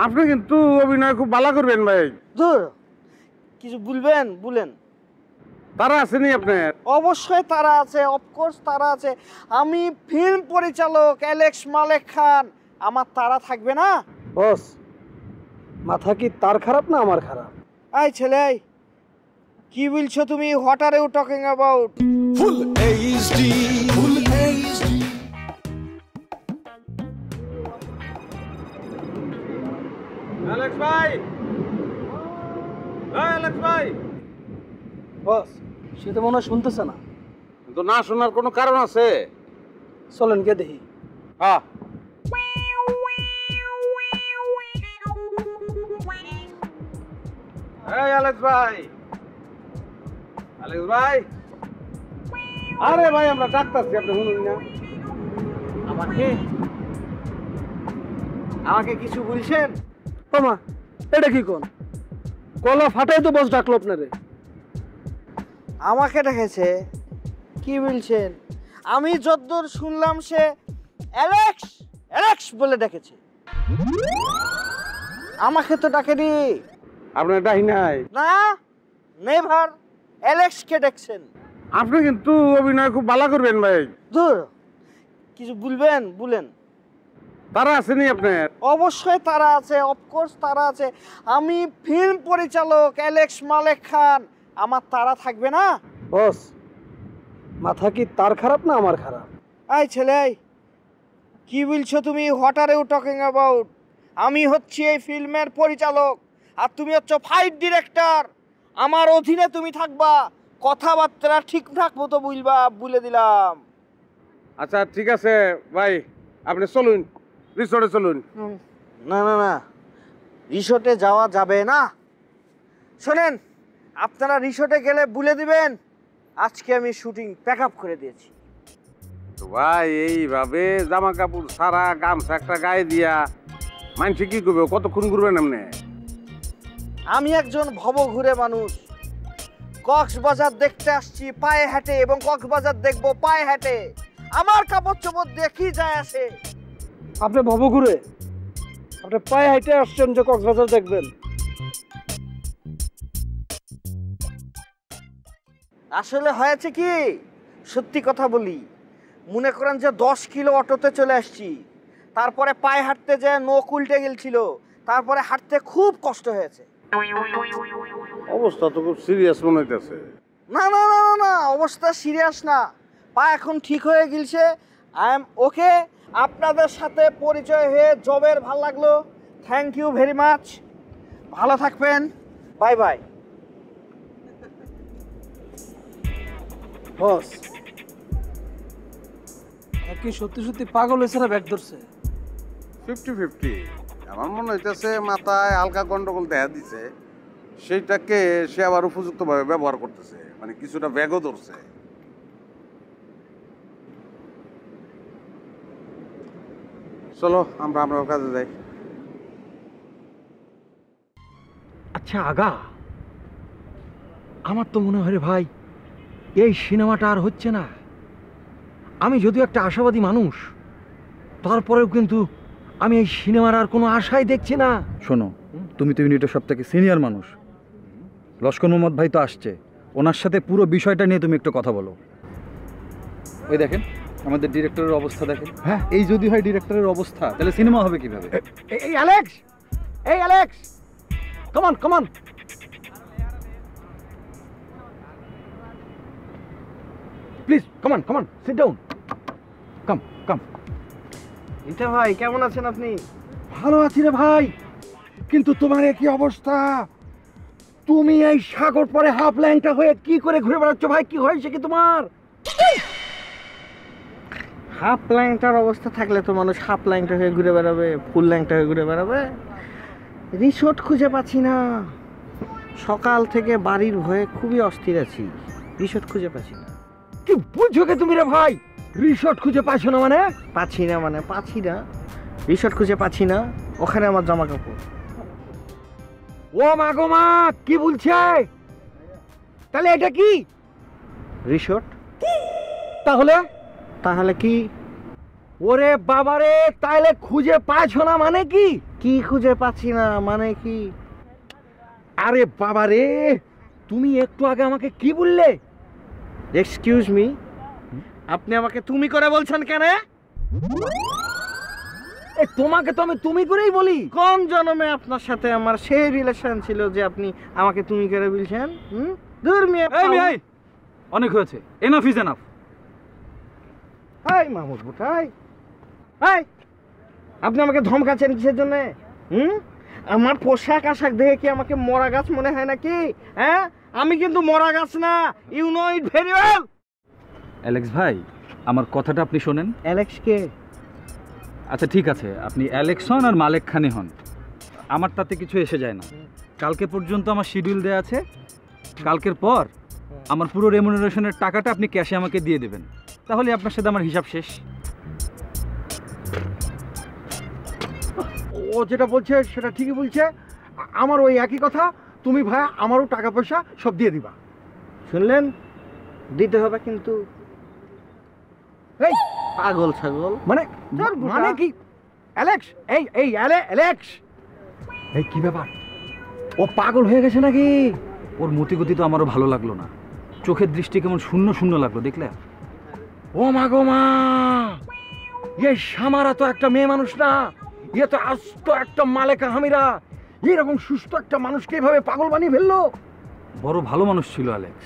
আপনি কিন্তু অভিনয় খুব ভালো করবেন ভাই। ধুর, কিছু বলবেন বলেন। তারা আসেনি আপনার? অবশ্যই তারা আছে, অফকোর্স তারা আছে। আমি ফিল্ম পরিচালক অ্যালেক্স মালেক খান, আমার তারা থাকবে না? বস, মাথা কি তার খারাপ না আমার খারাপ? এই ছেলে, কি বলছো তুমি? What are you talking about? Full HD, full HD. Alex ভাই, অ্যালেক্স ভাই। বস, সে তো মনে হয় শুনতেছে না। তো না শোনার কোনো কারণ আছে? চলেন কে দেখি। হ্যাঁ, এই অ্যালেক্স ভাই, অ্যালেক্স ভাই। আরে ভাই, আমরা ডাক্তারছি, আপনি শুনুন না? আমাকে আমাকে কিছু বলছেন? মামা, এটা কি কোন গলা ফাটাই তো বস ডাকলো আপনারে। আমাকে ডেকেছে? কি বলছেন? আমি যতদূর শুনলাম সে অ্যালেক্স অ্যালেক্স বলে ডেকেছে, আমাকে তো ডাকেনি। আপনার ডাহি নাই? না, নেভার। অ্যালেক্সকে ডেকছেন। আপনি কিন্তু অভিনয় খুব ভালো করবেন ভাই। ধুর, কিছু বলবেন বলেন। তারা আসেনি আপনার? অবশ্যই তারা আছে, অফকোর্স তারা আছে। আমি ফিল্ম পরিচালক অ্যালেক্স মালেক খান, আমার তারা থাকবে না? বস, মাথা কি তার খারাপ না আমার খারাপ? এই ছেলে, কি বলছো তুমি? What are you talking about? আমি হচ্ছি এই ফিল্মের পরিচালক, আর তুমি হচ্ছ ফাইট ডিরেক্টর। আমার অধীনে তুমি থাকবা, কথাবার্তা ঠিকঠাক মতো বলবা, বলে দিলাম। আচ্ছা ঠিক আছে ভাই, আপনি চলুন, রিসোর্টে চলুন। না না না, রিসোর্টে যাওয়া যাবে না। শোনেন, আপনারা রিসোর্টে গেলে বলে দিবেন আজকে আমি শুটিং প্যাক আপ করে দিয়েছি। তো ভাই, এইভাবে জামা কাপড় সারা গামছা একটা গায়ে দিয়া মানুষ কি করবে? কতক্ষণ ঘুরবেন আপনি? আমি একজন ভবঘুরে মানুষ, কক্সবাজার দেখতে আসছি পায়ে হেঁটে, এবং কক্সবাজার দেখবো পায়ে হেঁটে। আমার কাপড় চোপড় দিয়ে কি যায় আসে? আপনি ভবঘুরে, আপনি পায়ে হাইটে আসছেন যে কক্সবাজার দেখবেন? আসলে হয়েছে কি, সত্যি কথা বলি, মনে করেন যে 10 কিলো অটোতে চলে আসছি, তারপরে পায়ে হাঁটতে যে নখ উল্টে গেছিল, তারপরে হাঁটতে খুব কষ্ট হয়েছে। অবস্থা তো খুব সিরিয়াস মনে হইতেছে। না না না না না, অবস্থা সিরিয়াস না, পা এখন ঠিক হয়ে গেছে। I am okay. আপনাদের সাথে পরিচয় হয়ে জবের ভাল লাগলো। Thank you very much. ভালো থাকবেন, বাই বাই। বস, কি সত্যি সত্যি পাগল হয়েছে না ব্যাগ ধরছে? 50-50। আমার মনে হইতেছে মাথায় হালকা গন্ডগোল দেখা দিছে, সেইটাকে সে আবার উপযুক্তভাবে ব্যবহার করতেছে, মানে কিছুটা ব্যাগও ধরছে। চলো আমরা আমরা কাজে যাই। আচ্ছা আগা, আমার তো মনে হয় রে ভাই, এই সিনেমাটা আর হচ্ছে না। আমি যদিও একটা আশাবাদী মানুষ, তারপরেও কিন্তু আমি এই সিনেমার আর কোনো আশাই দেখছি না। শোনো, তুমি তো ইউনিটের সব থেকে সিনিয়র মানুষ, লস্কর মোহাম্মদ ভাই তো আসছে, ওনার সাথে পুরো বিষয়টা নিয়ে তুমি একটু কথা বলো। ওই দেখেন আমাদের ডিরেক্টরের অবস্থা দেখেন। হ্যাঁ, এই যদি হয় ডিরেক্টরের অবস্থা, তাহলে সিনেমা হবে কিভাবে? এই অ্যালেক্স, এই Alex, come on come on. Please come on come on, sit down, come come. ইটা ভাই, কেমন আছেন আপনি? ভালো আছি রে ভাই, কিন্তু তোমার কি অবস্থা? তুমি এই সাগর পরে হাফ ল্যাংটা হয়ে কি করে ঘুরে বেড়াচ্ছ ভাই? কি হয়েছে কি তোমার? হাফ ল্যাংটার অবস্থা থাকলে তো মানুষ হাফ ল্যাংটা হয়ে ঘুরে বেড়াবে, ফুল ল্যাংটা হয়ে ঘুরে বেড়াবে? রিসোর্ট খুঁজে পাচ্ছি না, সকাল থেকে বাড়ির ভয়ে খুবই অস্থির আছি, রিসোর্ট খুঁজে পাচ্ছি না। কি বুঝছো কে তুমি রে ভাই? রিসোর্ট খুঁজে পাচ্ছ না মানে? পাচ্ছি না, রিসোর্ট খুঁজে পাচ্ছি না, ওখানে আমার জামা কাপড়। ও মা গো মা, কি বলছে? তাহলে এটা কি রিসোর্ট? তাহলে কি? ওরে বাবারে, তাহলে খুঁজে পাচ্ছ না মানে কি? কি খুঁজে পাচ্ছি না, মানে কি? আরে বাবা রে, তুমি একটু আগে আমাকে কি বললে? এক্সকিউজ মি, আপনি আমাকে তুমি করে বলছেন কেন? এ তোমাকে তো আমি তুমি করেই বলি। কোন জন্মে আপনার সাথে আমার সেই রিলেশন ছিল যে আপনি আমাকে তুমি করে বলছেন? দূর মিয়া। এই অনেক হয়েছে, enough is enough. Hi Mahmud Butai, hi, আপনি আমাকে ধমকাচ্ছেন কিসের জন্য? আমার পোশাক আশাক দেখে কি আমাকে মরা গাছ মনে হয় নাকি? হ্যাঁ, আমি কিন্তু মরা গাছ না, you know it very well. Alex ভাই, আমার কথাটা আপনি শোনেন। অ্যালেক্স কে? আচ্ছা ঠিক আছে, আপনি অ্যালেক্স হন আর মালেক খানি হন, আমার তাতে কিছু এসে যায় না। কালকে পর্যন্ত আমার শিডিউল দেওয়া আছে, কালকের পর আমার পুরো রেমুনারেশনের টাকাটা আপনি ক্যাশে আমাকে দিয়ে দেবেন, তাহলে আপনার সাথে আমার হিসাব শেষ। ও যেটা বলছে সেটা ঠিকই বলছে, আমার ওই একই কথা। তুমি ভাই আমারও টাকা পয়সা সব দিয়ে দিবা। শুনলেন? দিতে হবে কিন্তু। এই পাগল ছাগল মানে ধর বুটা। মানে কি? অ্যালেক্স, এই অ্যালেক্স, এই কি ব্যাপার? ও পাগল হয়ে গেছে নাকি? ওর মতিগতি তো আমারও ভালো লাগলো না, চোখের দৃষ্টি কেমন শূন্য শূন্য লাগলো, দেখলে? ও মা গো মা, এই সামারা তো একটা মেয়ে মানুষ না, ইয়ে তো আস্ত একটা মালেকা হামিরা। এরকম সুস্থ একটা মানুষকে এভাবে পাগল বানিয়ে ফেললো। বড় ভালো মানুষ ছিল অ্যালেক্স,